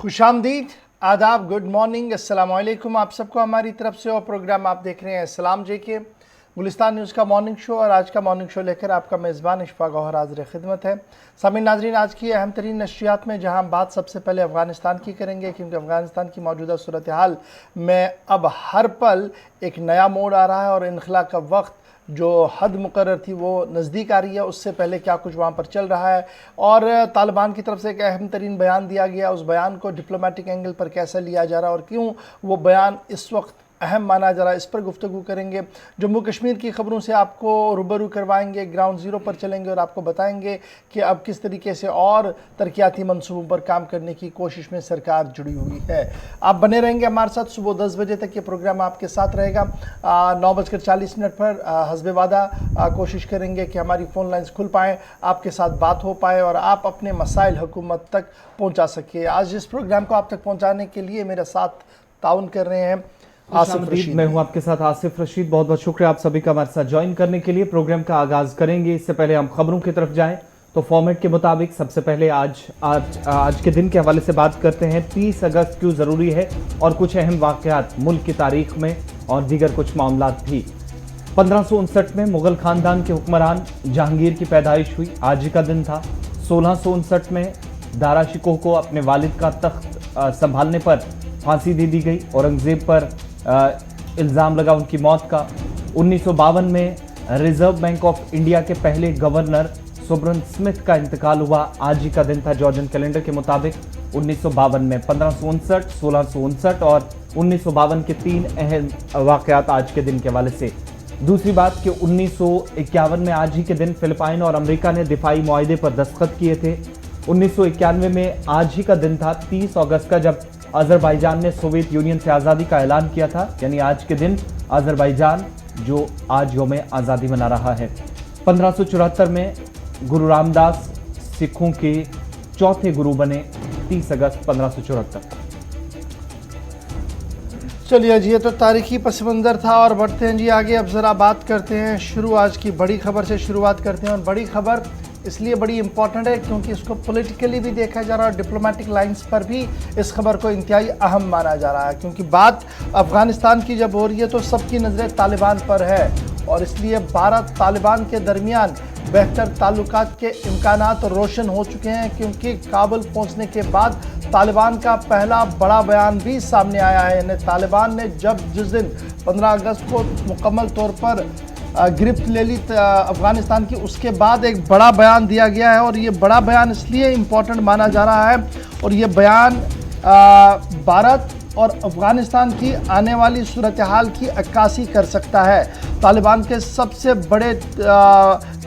खुशामदीद, आदाब, good morning, अस्सलाम वालेकुम आप सबको हमारी तरफ से। और प्रोग्राम आप देख रहे हैं सलाम जे के गुलिस्तान न्यूज़ का मॉर्निंग शो। और आज का मॉर्निंग शो लेकर आपका मेज़बान इशफाक गौहर हाज़िर खिदमत है। सामीन नाज़रीन, आज की अहम तरीन नशियात में जहां हम बात सबसे पहले अफ़गानिस्तान की करेंगे, क्योंकि अफ़गानिस्तान की मौजूदा सूरत हाल में अब हर पल एक नया मोड़ आ रहा है और इनखला का वक्त जो हद मुकर्रर थी वो नज़दीक आ रही है। उससे पहले क्या कुछ वहाँ पर चल रहा है और तालिबान की तरफ से एक अहम तरीन बयान दिया गया, उस बयान को डिप्लोमेटिक एंगल पर कैसे लिया जा रहा है और क्यों वो बयान इस वक्त अहम माना जा रहा है, इस पर गुफ्तगू करेंगे। जम्मू कश्मीर की खबरों से आपको रूबरू करवाएंगे, ग्राउंड ज़ीरो पर चलेंगे और आपको बताएंगे कि अब किस तरीके से और तरक्याती मंसूबों पर काम करने की कोशिश में सरकार जुड़ी हुई है। आप बने रहेंगे हमारे साथ, सुबह 10 बजे तक ये प्रोग्राम आपके साथ रहेगा। 9:40 पर हस्बे वादा कोशिश करेंगे कि हमारी फ़ोन लाइन्स खुल पाएँ, आपके साथ बात हो पाए और आप अपने मसाइल हुकूमत तक पहुँचा सके। आज इस प्रोग्राम को आप तक पहुँचाने के लिए मेरे साथ ताउन कर रहे हैं आसिफ रशीद। मैं हूं आपके साथ आसिफ रशीद। बहुत बहुत शुक्रिया आप सभी का हमारे साथ ज्वाइन करने के लिए। प्रोग्राम का आगाज करेंगे, इससे पहले हम खबरों की तरफ जाएं तो फॉर्मेट के मुताबिक सबसे पहले आज के दिन के हवाले से बात करते हैं। 30 अगस्त क्यों ज़रूरी है और कुछ अहम वाक़यात मुल्क की तारीख में और दीगर कुछ मामलात भी। 1559 में मुग़ल ख़ानदान के हुक्मरान जहांगीर की पैदाइश हुई, आज ही का दिन था। 1659 में दारा शिकोह को अपने वालिद का तख्त संभालने पर फांसी दे दी गई। औरंगज़ेब पर इल्ज़ाम लगा उनकी मौत का। 1952 में रिजर्व बैंक ऑफ इंडिया के पहले गवर्नर सुब्रन स्मिथ का इंतकाल हुआ, आज ही का दिन था जॉर्जियन कैलेंडर के मुताबिक। 1952 में 1559, 1659 और 1952 के 3 अहम वाक़यात आज के दिन के हवाले से। दूसरी बात कि 1951 में आज ही के दिन फिलिपाइन और अमेरिका ने दिफाई मुआहदे पर दस्तखत किए थे। 1991 में आज ही का दिन था 30 अगस्त का, जब अज़रबैजान ने सोवियत यूनियन से आज़ादी का ऐलान किया था। यानी आज के दिन अज़रबैजान जो आज यौम आज़ादी मना रहा है। 1574 में गुरु रामदास सिखों के चौथे गुरु बने, 30 अगस्त 1574। चलिए जी, ये तो तारीखी पस मंज़र था और बढ़ते हैं जी आगे। अब ज़रा बात करते हैं शुरू आज की बड़ी खबर से शुरुआत करते हैं। और बड़ी खबर इसलिए बड़ी इंपॉर्टेंट है क्योंकि इसको पॉलिटिकली भी देखा जा रहा है और डिप्लोमेटिक लाइंस पर भी इस खबर को इंतहाई अहम माना जा रहा है। क्योंकि बात अफ़गानिस्तान की जब हो रही है तो सबकी नज़रें तालिबान पर है और इसलिए भारत तालिबान के दरमियान बेहतर ताल्लुकात के इम्कानात रोशन हो चुके हैं। क्योंकि काबुल पहुंचने के बाद तालिबान का पहला बड़ा बयान भी सामने आया है। यानी तालिबान ने जिस दिन 15 अगस्त को मुकम्मल तौर पर गिरफ्त ले ली अफ़गानिस्तान की, उसके बाद एक बड़ा बयान दिया गया है। और ये बड़ा बयान इसलिए इम्पोर्टेंट माना जा रहा है और ये बयान भारत और अफ़गानिस्तान की आने वाली सूरत हाल की अक्कासी कर सकता है। तालिबान के सबसे बड़े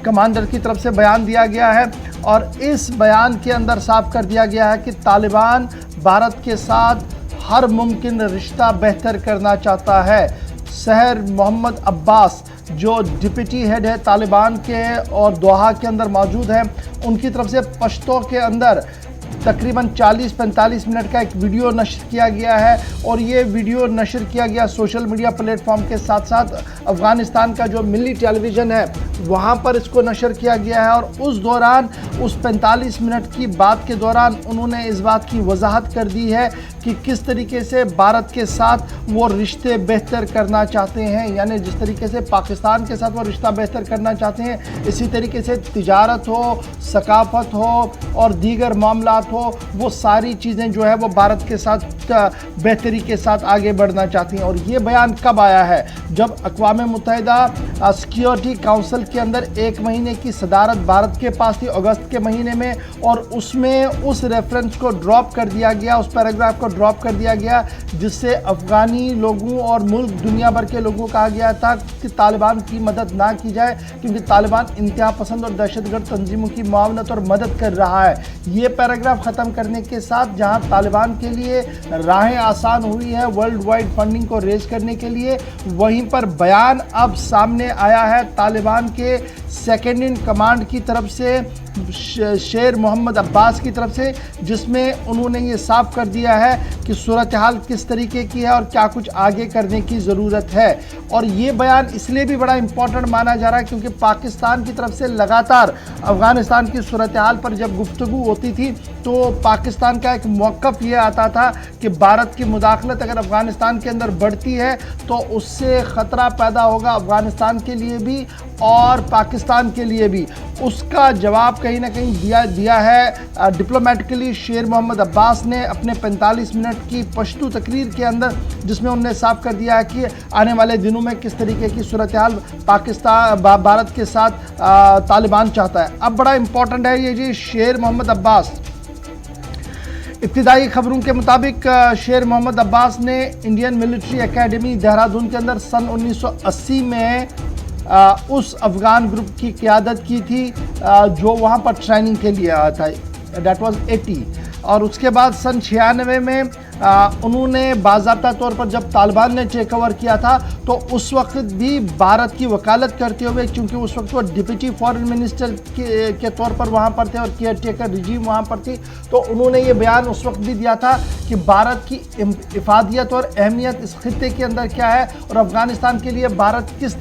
कमांडर की तरफ से बयान दिया गया है और इस बयान के अंदर साफ कर दिया गया है कि तालिबान भारत के साथ हर मुमकिन रिश्ता बेहतर करना चाहता है। सहर मोहम्मद अब्बास जो डिप्टी हेड है तालिबान के और दोहा के अंदर मौजूद है, उनकी तरफ से पश्तो के अंदर तकरीबन 40-45 मिनट का एक वीडियो नशर किया गया है। और ये वीडियो नशर किया गया सोशल मीडिया प्लेटफॉर्म के साथ साथ अफ़गानिस्तान का जो मिली टेलीविज़न है वहाँ पर इसको नशर किया गया है। और उस दौरान उस 45 मिनट की बात के दौरान उन्होंने इस बात की वजाहत कर दी है कि किस तरीके से भारत के साथ वो रिश्ते बेहतर करना चाहते हैं। यानी जिस तरीके से पाकिस्तान के साथ वो रिश्ता बेहतर करना चाहते हैं, इसी तरीके से तिजारत हो, सकाफत हो और दीगर मामलात हो, वो सारी चीज़ें जो है वो भारत के साथ बेहतरी के साथ आगे बढ़ना चाहती हैं। और ये बयान कब आया है? जब अक़वाम मुत्तहिदा सिक्योरिटी काउंसिल के अंदर 1 महीने की सदारत भारत के पास थी अगस्त के महीने में, और उसमें उस रेफरेंस को ड्रॉप कर दिया गया, उस पैराग्राफ को ड्रॉप कर दिया गया, जिससे अफ़गानी लोगों और मुल्क दुनिया भर के लोगों को कहा गया था कि तालिबान की मदद ना की जाए, क्योंकि तालिबान इंतहा पसंद और दहशतगर्द तंजीमों की मुआवनत और मदद कर रहा है। ये पैराग्राफ ख़त्म करने के साथ जहां तालिबान के लिए राहें आसान हुई है वर्ल्ड वाइड फंडिंग को रेज करने के लिए, वहीं पर बयान अब सामने आया है तालिबान के सेकेंड इन कमांड की तरफ से, शेर मोहम्मद अब्बास की तरफ से, जिसमें उन्होंने ये साफ कर दिया है कि सूरत हाल किस तरीके की है और क्या कुछ आगे करने की ज़रूरत है। और ये बयान इसलिए भी बड़ा इम्पोर्टेंट माना जा रहा है क्योंकि पाकिस्तान की तरफ से लगातार अफ़गानिस्तान की सूरत हाल पर जब गुफ्तगू होती थी तो पाकिस्तान का एक मौक़िफ़ ये आता था कि भारत की मुदाखलत अगर अफ़गानिस्तान के अंदर बढ़ती है तो उससे ख़तरा पैदा होगा अफ़गानिस्तान के लिए भी और पाकिस्तान के लिए भी। उसका जवाब कहीं ना कहीं दिया है डिप्लोमेटिकली शेर मोहम्मद अब्बास ने अपने 45 मिनट की पश्तू तकरीर के अंदर, जिसमें उन्होंने साफ कर दिया है कि आने वाले दिनों में किस तरीके की सूरत हाल पाकिस्तान भारत के साथ तालिबान चाहता है। अब बड़ा इम्पोर्टेंट है ये जी शेर मोहम्मद अब्बास। इब्तिदाई खबरों के मुताबिक शेर मोहम्मद अब्बास ने इंडियन मिलिट्री एकेडमी देहरादून के अंदर सन 1980 में उस अफ़गान ग्रुप की क़यादत की थी जो वहाँ पर ट्रेनिंग के लिए आया था। That was 80। और उसके बाद सन 96 में उन्होंने बाज़ाब्ता तौर पर जब तालिबान ने टेक ओवर किया था तो उस वक्त भी भारत की वकालत करते हुए, क्योंकि उस वक्त वो डिप्टी फॉरेन मिनिस्टर के तौर पर वहाँ पर थे और केयर टेकर रिजीम वहाँ पर थी, तो उन्होंने ये बयान उस वक्त भी दिया था कि भारत की इफादियत और अहमियत इस खित्ते के अंदर क्या है और अफ़गानिस्तान के लिए भारत को किस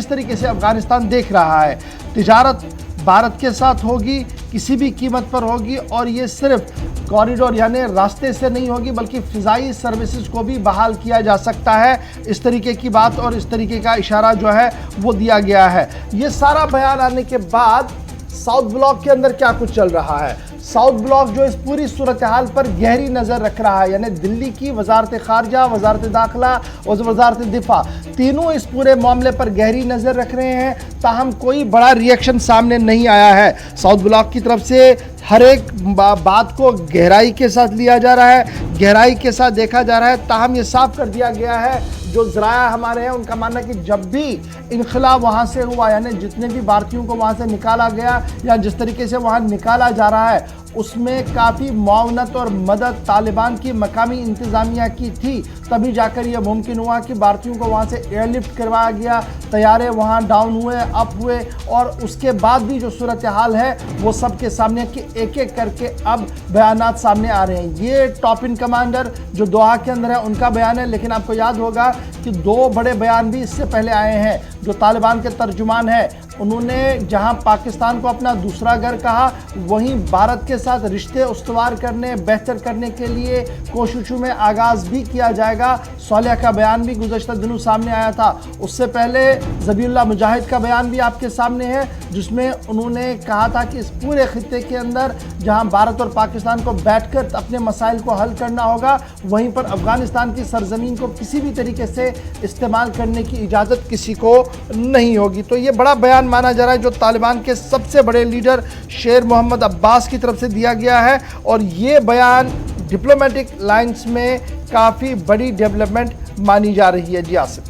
तरीके से अफ़गानिस्तान देख रहा है। तिजारत भारत के साथ होगी, किसी भी कीमत पर होगी और ये सिर्फ कॉरिडोर यानी रास्ते से नहीं होगी बल्कि फ़िज़ाई सर्विसेज को भी बहाल किया जा सकता है। इस तरीके की बात और इस तरीके का इशारा जो है वो दिया गया है। ये सारा बयान आने के बाद साउथ ब्लॉक के अंदर क्या कुछ चल रहा है। साउथ ब्लॉक जो इस पूरी सूरत हाल पर गहरी नज़र रख रहा है, यानी दिल्ली की वजारत ख़ारजा, वजारत दाखिला और वजारत दिफा तीनों इस पूरे मामले पर गहरी नज़र रख रहे हैं। ताहम कोई बड़ा रिएक्शन सामने नहीं आया है। साउथ ब्लॉक की तरफ से हर एक बात को गहराई के साथ लिया जा रहा है, गहराई के साथ देखा जा रहा है। ताहम ये साफ कर दिया गया है, जो ज़राया हमारे हैं उनका मानना है कि जब भी इनखिलाब वहाँ से हुआ, यानी जितने भी भारतीयों को वहाँ से निकाला गया या जिस तरीके से वहाँ निकाला जा रहा है, उसमें काफ़ी मुआवनत और मदद तालिबान की मकामी इंतज़ामिया की थी। तभी जाकर यह मुमकिन हुआ कि भारतीयों को वहाँ से एयरलिफ्ट करवाया गया, तैयारे वहाँ डाउन हुए, अप हुए और उसके बाद भी जो सूरत हाल है वो सबके सामने कि एक एक करके अब बयानात सामने आ रहे हैं। ये टॉप इन कमांडर जो दोहा के अंदर है उनका बयान है, लेकिन आपको याद होगा कि दो बड़े बयान भी इससे पहले आए हैं। जो तालिबान के तर्जुमान है उन्होंने जहां पाकिस्तान को अपना दूसरा घर कहा, वहीं भारत के साथ रिश्ते उस्तवार करने, बेहतर करने के लिए कोशिशों में आगाज़ भी किया जाएगा। सौलिया का बयान भी गुज़श्ता दिनों सामने आया था। उससे पहले ज़बीउल्लाह मुजाहिद का बयान भी आपके सामने है, जिसमें उन्होंने कहा था कि इस पूरे खित्ते के अंदर जहां भारत और पाकिस्तान को बैठकर अपने मसाइल को हल करना होगा, वहीं पर अफ़गानिस्तान की सरजमीन को किसी भी तरीके से इस्तेमाल करने की इजाज़त किसी को नहीं होगी। तो ये बड़ा बयान माना जा रहा है जो तालिबान के सबसे बड़े लीडर शेर मोहम्मद अब्बास की तरफ से दिया गया है, और ये बयान डिप्लोमेटिक लाइंस में काफ़ी बड़ी डेवलपमेंट मानी जा रही है। जी आसिफ,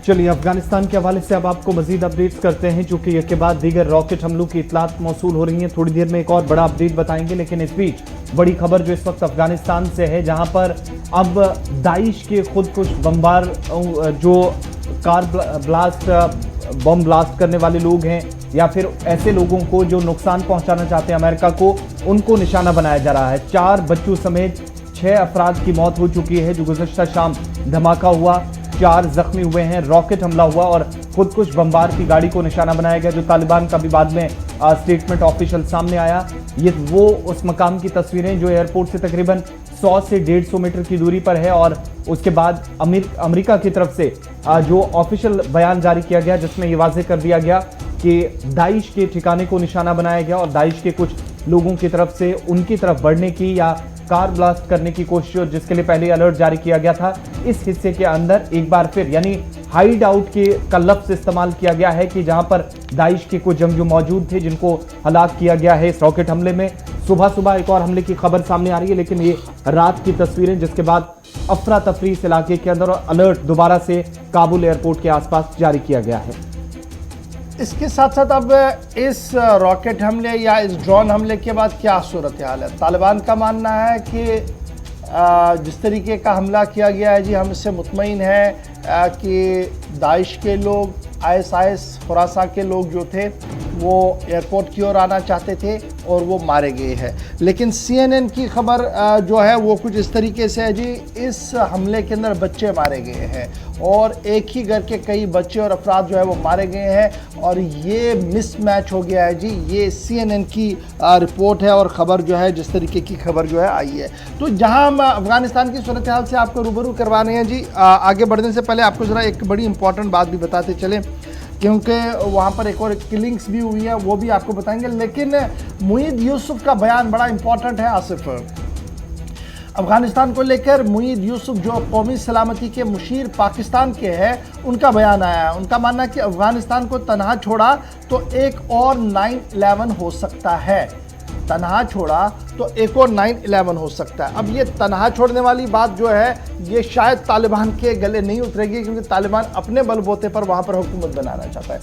चलिए अफगानिस्तान के हवाले से अब आपको मजीद अपडेट्स करते हैं, चूंकि इसके बाद दीगर रॉकेट हमलों की इतलात मौसूल हो रही हैं। थोड़ी देर में एक और बड़ा अपडेट बताएंगे, लेकिन इस बीच बड़ी खबर जो इस वक्त अफगानिस्तान से है, जहां पर अब दाइश के खुदकुश बमबार जो कार ब्लास्ट बम ब्लास्ट करने वाले लोग हैं या फिर ऐसे लोगों को जो नुकसान पहुंचाना चाहते हैं अमेरिका को, उनको निशाना बनाया जा रहा है। 4 बच्चों समेत 6 अफराद की मौत हो चुकी है। जो गुज़श्ता शाम धमाका हुआ, 4 जख्मी हुए हैं। रॉकेट हमला हुआ और खुदकुश बमबार की गाड़ी को निशाना बनाया गया, जो तालिबान का भी बाद में स्टेटमेंट ऑफिशियल सामने आया। ये वो उस मकाम की तस्वीरें जो एयरपोर्ट से तकरीबन 100 से 150 मीटर की दूरी पर है, और उसके बाद अमेरिका की तरफ से जो ऑफिशियल बयान जारी किया गया, जिसमें ये वाज़ेह कर दिया गया कि दाइश के ठिकाने को निशाना बनाया गया और दाइश के कुछ लोगों की तरफ से उनकी तरफ बढ़ने की या कार ब्लास्ट करने की कोशिश, जिसके लिए पहले अलर्ट जारी किया गया था। इस हिस्से के अंदर एक बार फिर यानी हाइड आउट का लफ्ज़ इस्तेमाल किया गया है कि जहां पर दाइश के कुछ जंगजू मौजूद थे जिनको हलाक किया गया है इस रॉकेट हमले में। सुबह एक और हमले की खबर सामने आ रही है, लेकिन ये रात की तस्वीरें, जिसके बाद अफरा तफरी इस इलाके के अंदर और अलर्ट दोबारा से काबुल एयरपोर्ट के आसपास जारी किया गया है। इसके साथ साथ अब इस रॉकेट हमले या इस ड्रोन हमले के बाद क्या सूरत हाल है। तालिबान का मानना है कि जिस तरीके का हमला किया गया है, जी हम इससे मुतमईन हैं कि दाइश के लोग, ISIS खुरासा के लोग जो थे वो एयरपोर्ट की ओर आना चाहते थे और वो मारे गए हैं। लेकिन CNN की खबर जो है वो कुछ इस तरीके से है जी, इस हमले के अंदर बच्चे मारे गए हैं और एक ही घर के कई बच्चे और अफराद जो है वो मारे गए हैं और ये मिसमैच हो गया है जी। ये CNN की रिपोर्ट है और ख़बर जो है जिस तरीके की खबर जो है आई है। तो जहां हम अफ़गानिस्तान की सूरत हाल से आपको रूबरू करवा रहे हैं जी, आगे बढ़ने से पहले आपको ज़रा एक बड़ी इंपॉर्टेंट बात भी बताते चलें, क्योंकि वहाँ पर एक और किलिंग्स भी हुई है, वो भी आपको बताएंगे। लेकिन मुईद यूसुफ का बयान बड़ा इंपॉर्टेंट है आसिफ। अफ़गानिस्तान को लेकर मुईद यूसुफ जो कौमी सलामती के मुशीर पाकिस्तान के हैं, उनका बयान आया है। उनका मानना है कि अफ़गानिस्तान को तनहा छोड़ा तो एक और 9/11 हो सकता है। तनहा छोड़ा तो एक और 9/11 हो सकता है। अब ये तनहा छोड़ने वाली बात जो है ये शायद तालिबान के गले नहीं उतरेगी, क्योंकि तालिबान अपने बलबूते पर वहाँ पर हुकूमत बनाना चाहता है।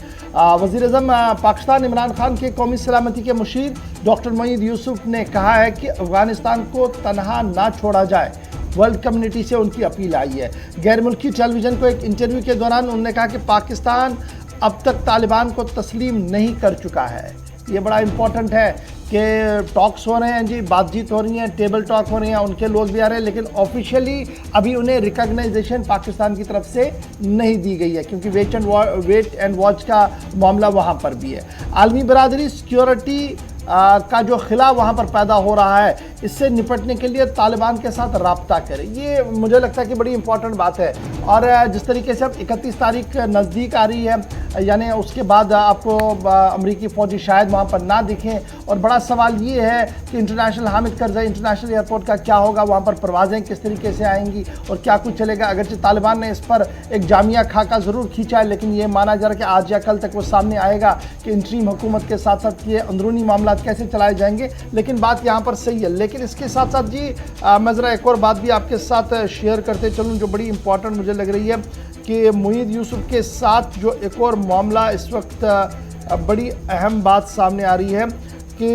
वज़ीर-ए-आज़म पाकिस्तान इमरान खान के कौमी सलामती के मुशीर डॉक्टर मुईद यूसुफ ने कहा है कि अफ़गानिस्तान को तनहा ना छोड़ा जाए। वर्ल्ड कम्युनिटी से उनकी अपील आई है। गैर मुल्की टेलीविज़न को एक इंटरव्यू के दौरान उन्होंने कहा कि पाकिस्तान अब तक तालिबान को तस्लीम नहीं कर चुका है। ये बड़ा इंपॉर्टेंट है कि टॉक्स हो रहे हैं जी, बातचीत हो रही है, टेबल टॉक हो रही है, उनके लोग भी आ रहे हैं, लेकिन ऑफिशियली अभी उन्हें रिकॉग्नाइजेशन पाकिस्तान की तरफ से नहीं दी गई है, क्योंकि वेट एंड वॉच का मामला वहाँ पर भी है। आलमी बरादरी सिक्योरिटी का जो खिला वहाँ पर पैदा हो रहा है, इससे निपटने के लिए तालिबान के साथ राब्ता करें। ये मुझे लगता है कि बड़ी इंपॉर्टेंट बात है। और जिस तरीके से अब 31 तारीख नज़दीक आ रही है, यानी उसके बाद आपको अमरीकी फ़ौजी शायद वहाँ पर ना दिखें, और बड़ा सवाल ये है कि international Hamid Karzai international airport का क्या होगा, वहाँ पर परवाज़ें किस तरीके से आएंगी और क्या कुछ चलेगा। अगरचे तालिबान ने इस पर एक जामिया खाका ज़रूर खींचा है, लेकिन ये माना जा रहा है कि आज या कल तक वो सामने आएगा कि इंटरीम हुकूमत के साथ साथ ये अंदरूनी मामला कैसे चलाए जाएंगे। लेकिन बात यहाँ पर सही है। लेकिन इसके साथ साथ जी मैं ज़रा एक और बात भी आपके साथ शेयर करते चलूँ जो बड़ी इंपॉर्टेंट मुझे लग रही है, कि मुईद यूसुफ के साथ जो एक और मामला इस वक्त बड़ी अहम बात सामने आ रही है कि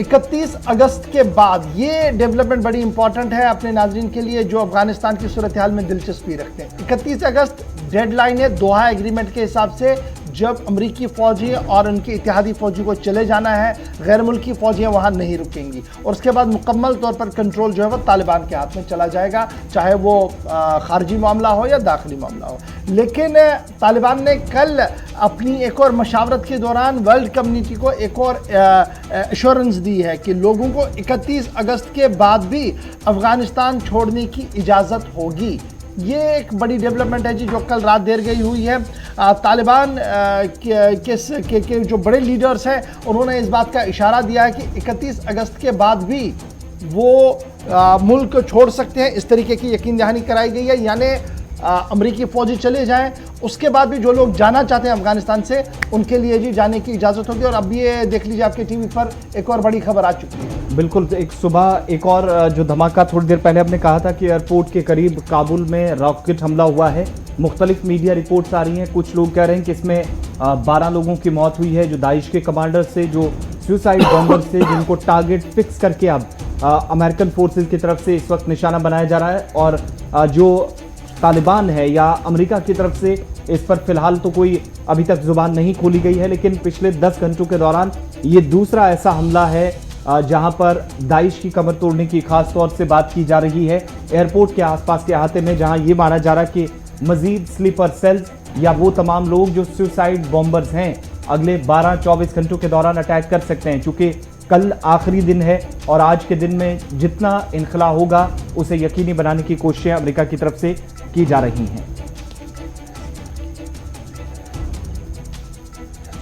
31 अगस्त के बाद, ये डेवलपमेंट बड़ी इंपॉर्टेंट है अपने नाज़रीन के लिए जो अफ़गानिस्तान की सूरत हाल में दिलचस्पी रखते हैं। 31 अगस्त डेडलाइन है दोहा एग्रीमेंट के हिसाब से, जब अमरीकी फ़ौजी और उनके इत्तेहादी फ़ौजी को चले जाना है, गैर मुल्की फ़ौजियाँ वहाँ नहीं रुकेंगी और उसके बाद मुकम्मल तौर पर कंट्रोल जो है वो तालिबान के हाथ में चला जाएगा, चाहे वो ख़ारजी मामला हो या दाखिली मामला हो। लेकिन तालिबान ने कल अपनी एक और मशावरत के दौरान वर्ल्ड कम्युनिटी को एक और एश्योरेंस दी है कि लोगों को 31 अगस्त के बाद भी अफ़गानिस्तान छोड़ने की इजाज़त होगी। ये एक बड़ी डेवलपमेंट है जी जो कल रात देर गई हुई है। तालिबान के जो बड़े लीडर्स हैं उन्होंने इस बात का इशारा दिया है कि 31 अगस्त के बाद भी वो मुल्क छोड़ सकते हैं। इस तरीके की यकीन दहानी कराई गई है, यानी अमरीकी फ़ौजी चले जाएं, उसके बाद भी जो लोग जाना चाहते हैं अफ़गानिस्तान से उनके लिए जी जाने की इजाज़त होगी। और अब ये देख लीजिए आपके टीवी पर एक और बड़ी खबर आ चुकी है। बिल्कुल, एक सुबह एक और जो धमाका थोड़ी देर पहले हमने कहा था कि एयरपोर्ट के करीब काबुल में रॉकेट हमला हुआ है। मुख्तलिफ मीडिया रिपोर्ट्स आ रही हैं, कुछ लोग कह रहे हैं कि इसमें 12 लोगों की मौत हुई है, जो दाइश के कमांडर से, जो सुसाइड बॉम्बर से, जिनको टारगेट फिक्स करके अब अमेरिकन फोर्सेज की तरफ से इस वक्त निशाना बनाया जा रहा है। और जो तालिबान है या अमेरिका की तरफ से इस पर फिलहाल तो कोई अभी तक जुबान नहीं खोली गई है, लेकिन पिछले 10 घंटों के दौरान ये दूसरा ऐसा हमला है जहां पर दाइश की कमर तोड़ने की खास तौर से बात की जा रही है एयरपोर्ट के आसपास के अहाते में, जहां ये माना जा रहा है कि मजीद स्लीपर सेल्स या वो तमाम लोग जो सुसाइड बॉम्बर्स हैं अगले 12-24 घंटों के दौरान अटैक कर सकते हैं। चूँकि कल आखिरी दिन है और आज के दिन में जितना इनखला होगा उसे यकीनी बनाने की कोशिशें अमेरिका की तरफ से की जा रही हैं।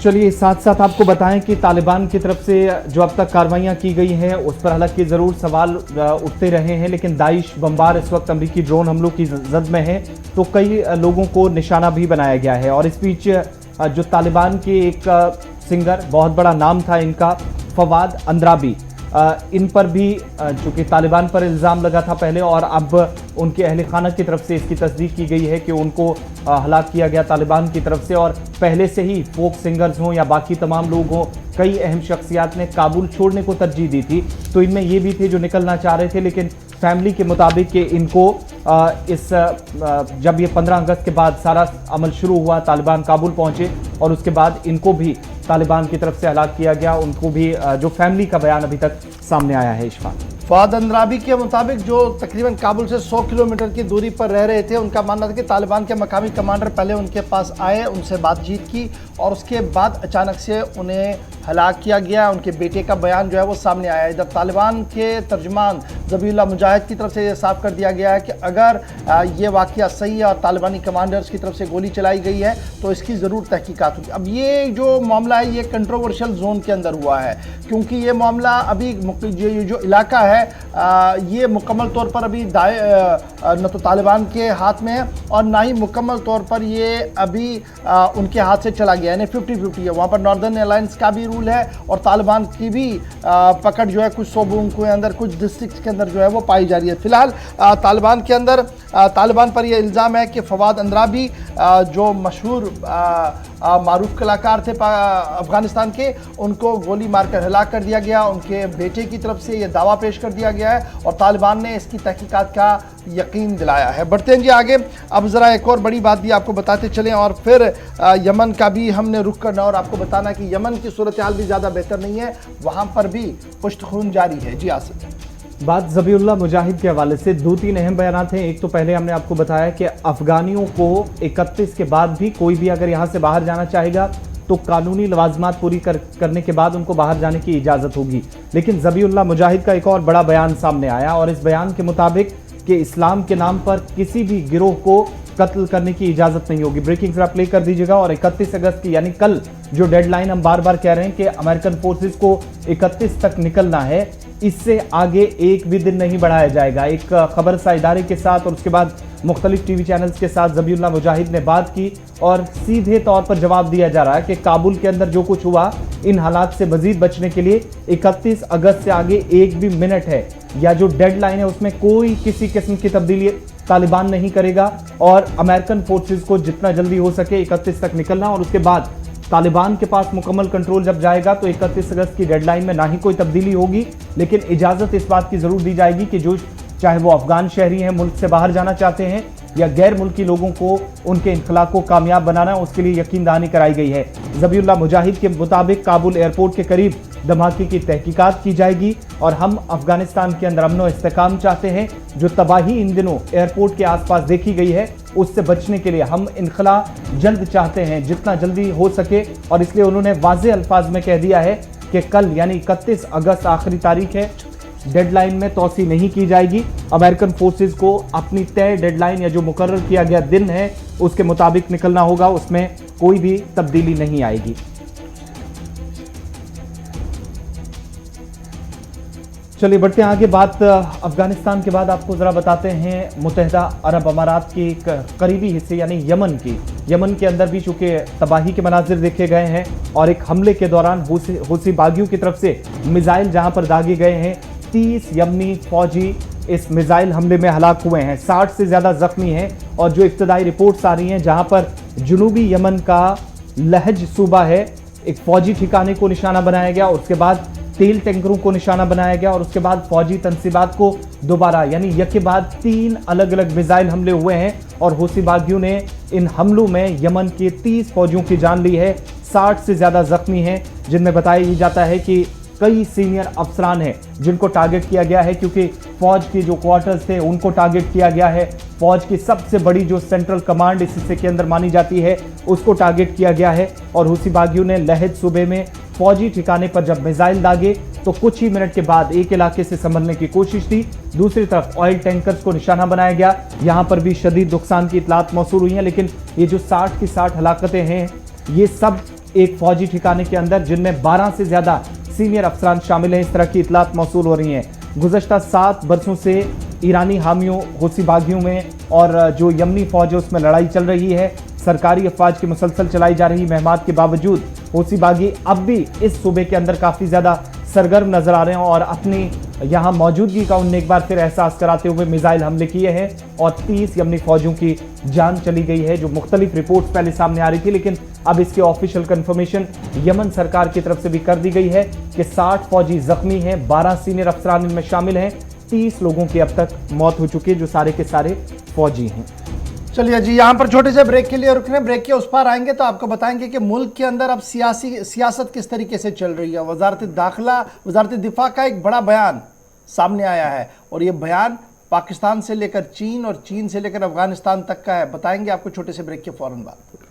चलिए साथ साथ आपको बताएं कि तालिबान की तरफ से जो अब तक कार्रवाइयां की गई हैं उस पर हालांकि ज़रूर सवाल उठते रहे हैं, लेकिन दाइश बमबार इस वक्त अमेरिकी ड्रोन हमलों की जद में है, तो कई लोगों को निशाना भी बनाया गया है। और इस बीच जो तालिबान के एक सिंगर, बहुत बड़ा नाम था इनका, फवाद अंद्राबी, इन पर भी चूँकि तालिबान पर इल्ज़ाम लगा था पहले और अब उनके अहल खाना की तरफ से इसकी तस्दीक की गई है कि उनको हलाक किया गया तालिबान की तरफ से। और पहले से ही फोक सिंगर्स हों या बाकी तमाम लोग हों, कई अहम शख्सियात ने काबुल छोड़ने को तरजीह दी थी। तो इनमें ये भी थे जो निकलना चाह रहे थे, लेकिन फैमिली के मुताबिक कि इनको जब ये 15 अगस्त के बाद सारा अमल शुरू हुआ, तालिबान काबुल पहुंचे और उसके बाद इनको भी तालिबान की तरफ से हलाक किया गया। उनको भी जो फैमिली का बयान अभी तक सामने आया है इशफाक। फवाद अंद्राबी के मुताबिक जो तकरीबन काबुल से 100 किलोमीटर की दूरी पर रह रहे थे, उनका मानना था कि तालिबान के मकामी कमांडर पहले उनके पास आए, उनसे बातचीत की और उसके बाद अचानक से उन्हें हलाक किया गया। उनके बेटे का बयान जो है वो सामने आया। इधर तालिबान के तर्जमान ज़बीहुल्लाह मुजाहिद की तरफ से ये साफ कर दिया गया है कि अगर ये वाक़या सही है और तालिबानी कमांडर्स की तरफ से गोली चलाई गई है तो इसकी ज़रूर तहकीकात होगी। अब ये जो मामला है ये कंट्रोवर्शियल जोन के अंदर हुआ है, क्योंकि ये मामला अभी ये जो इलाका है ये मुकम्मल तौर पर अभी न तो तालिबान के हाथ में है और ना ही मुकम्मल तौर पर ये अभी उनके हाथ से चला गया, यानी 50-50 है। वहाँ पर नॉर्दर्न अलायंस का भी रूल है और तालिबान की भी पकड़ जो है कुछ सूबों के अंदर, कुछ डिस्ट्रिक्ट के अंदर जो है वो पाई जा रही है। फिलहाल तालिबान के अंदर तालिबान पर यह इल्ज़ाम है कि फवाद अंद्राबी जो मशहूर मारूफ कलाकार थे अफ़गानिस्तान के, उनको गोली मारकर हलाक कर दिया गया। उनके बेटे की तरफ से ये दावा पेश कर दिया गया है और तालिबान ने इसकी तहकीकात का यकीन दिलाया है। बढ़ते हैं जी आगे। अब ज़रा एक और बड़ी बात भी आपको बताते चलें और फिर यमन का भी हमने रुख करना और आपको बताना कि यमन की सूरत हाल भी ज़्यादा बेहतर नहीं है, वहाँ पर भी पुश्तखून जारी है। जी आसिफ, बात ज़बीहुल्लाह मुजाहिद के हवाले से 2-3 अहम बयान हैं। एक तो पहले हमने आपको बताया कि अफगानियों को 31 के बाद भी कोई भी अगर यहाँ से बाहर जाना चाहेगा तो कानूनी लवाजमात पूरी करने के बाद उनको बाहर जाने की इजाज़त होगी। लेकिन ज़बीहुल्लाह मुजाहिद का एक और बड़ा बयान सामने आया और इस बयान के मुताबिक कि इस्लाम के नाम पर किसी भी गिरोह को कत्ल करने की इजाज़त नहीं होगी। ब्रेकिंग जरा प्ले कर दीजिएगा। और 31 अगस्त की यानी कल जो डेडलाइन हम बार बार कह रहे हैं कि अमेरिकन फोर्सेस को 31 तक निकलना है, इससे आगे एक भी दिन नहीं बढ़ाया जाएगा। एक खबर सा इदारे के साथ और उसके बाद मुख्तलिफ टीवी चैनल्स के साथ ज़बीहुल्लाह मुजाहिद ने बात की और सीधे तौर पर जवाब दिया जा रहा है कि काबुल के अंदर जो कुछ हुआ, इन हालात से मजीद बचने के लिए 31 अगस्त से आगे एक भी मिनट है या जो डेडलाइन है उसमें कोई किसी किस्म की तब्दीली तालिबान नहीं करेगा और अमेरिकन फोर्सेस को जितना जल्दी हो सके 31 तक निकलना और उसके बाद तालिबान के पास मुकम्मल कंट्रोल जब जाएगा तो 31 अगस्त की डेडलाइन में ना ही कोई तब्दीली होगी, लेकिन इजाज़त इस बात की ज़रूर दी जाएगी कि जो चाहे वो अफगान शहरी हैं, मुल्क से बाहर जाना चाहते हैं या गैर मुल्की लोगों को उनके इनखला को कामयाब बनाना, उसके लिए यकीन दहानी कराई गई है। ज़बीहुल्लाह मुजाहिद के मुताबिक काबुल एयरपोर्ट के करीब धमाके की तहकीकात की जाएगी और हम अफगानिस्तान के अंदर अमन व इस्तेकाम चाहते हैं। जो तबाही इन दिनों एयरपोर्ट के आसपास देखी गई है उससे बचने के लिए हम इनखला जल्द चाहते हैं, जितना जल्दी हो सके। और इसलिए उन्होंने वाज़े अल्फाज में कह दिया है कि कल यानी 31 अगस्त आखिरी तारीख है, डेडलाइन में तोसी नहीं की जाएगी। अमेरिकन फोर्सेस को अपनी तय डेडलाइन या जो मुकर्रर किया गया दिन है उसके मुताबिक निकलना होगा, उसमें कोई भी तब्दीली नहीं आएगी। चलिए बढ़ते हैं आगे। बात अफगानिस्तान के बाद आपको ज़रा बताते हैं मुत्तहिदा अरब अमारात के एक करीबी हिस्से यानी यमन की। यमन के अंदर भी चूँकि तबाही के मनाजिर देखे गए हैं और एक हमले के दौरान हूसी बागियों की तरफ से मिसाइल जहां पर दागे गए हैं, 30 यमनी फौजी इस मिसाइल हमले में हलाक हुए हैं, 60 से ज़्यादा ज़ख्मी हैं। और जो इब्तदाई रिपोर्ट्स आ रही हैं जहाँ पर जुनूबी यमन का लहज सूबा है, एक फौजी ठिकाने को निशाना बनाया गया, उसके बाद तेल टैंकरों को निशाना बनाया गया और उसके बाद फौजी तनसीबात को दोबारा यानी यके बाद 3 अलग अलग मिसाइल हमले हुए हैं और हूसी बागियों ने इन हमलों में यमन के 30 फौजियों की जान ली है, 60 से ज़्यादा ज़ख्मी हैं, जिनमें बताया जाता है कि कई सीनियर अफसरान हैं जिनको टारगेट किया गया है, क्योंकि फौज के जो क्वार्टर्स थे उनको टारगेट किया गया है। फौज की सबसे बड़ी जो सेंट्रल कमांड इस हिस्से के अंदर मानी जाती है उसको टारगेट किया गया है। और हूसी बागियों ने लहज सूबे में फौजी ठिकाने पर जब मिसाइल दागे तो कुछ ही मिनट के बाद एक इलाके से संभलने की कोशिश थी, दूसरी तरफ ऑयल टैंकर्स को निशाना बनाया गया। यहाँ पर भी शदीद नुकसान की इतलात मौसूल हुई हैं, लेकिन ये जो 60 की 60 हलाकतें हैं ये सब एक फौजी ठिकाने के अंदर, जिनमें 12 से ज़्यादा सीनियर अफसरान शामिल हैं, इस तरह की इतलात मौसूल हो रही हैं। गुज़श्ता 7 बरसों से ईरानी हामियों हूसी बागियों में और जो यमनी फौज है उसमें लड़ाई चल रही है। सरकारी अफवाज की मुसलसल चलाई जा रही महमात के बावजूद हूसी बागी अब भी इस सूबे के अंदर काफ़ी ज़्यादा सरगर्म नजर आ रहे हैं और अपनी यहाँ मौजूदगी का उन्हें एक बार फिर एहसास कराते हुए मिसाइल हमले किए हैं और 30 यमनी फौजियों की जान चली गई है, जो मुख्तलिफ रिपोर्ट्स पहले सामने आ रही थी, लेकिन अब इसकी ऑफिशियल कंफर्मेशन यमन सरकार की तरफ से भी कर दी गई है कि 60 फौजी जख्मी हैं, 12 सीनियर अफसरान इनमें शामिल हैं, 30 लोगों की अब तक मौत हो चुकी है, जो सारे के सारे फौजी हैं। चलिए जी, यहाँ पर छोटे से ब्रेक के लिए रुकने, ब्रेक के उस पार आएंगे तो आपको बताएंगे कि मुल्क के अंदर अब सियासत किस तरीके से चल रही है। वजारत दाखिला, वजारत दिफा का एक बड़ा बयान सामने आया है और ये बयान पाकिस्तान से लेकर चीन और चीन से लेकर अफगानिस्तान तक का है। बताएंगे आपको छोटे से ब्रेक के फौरन बाद।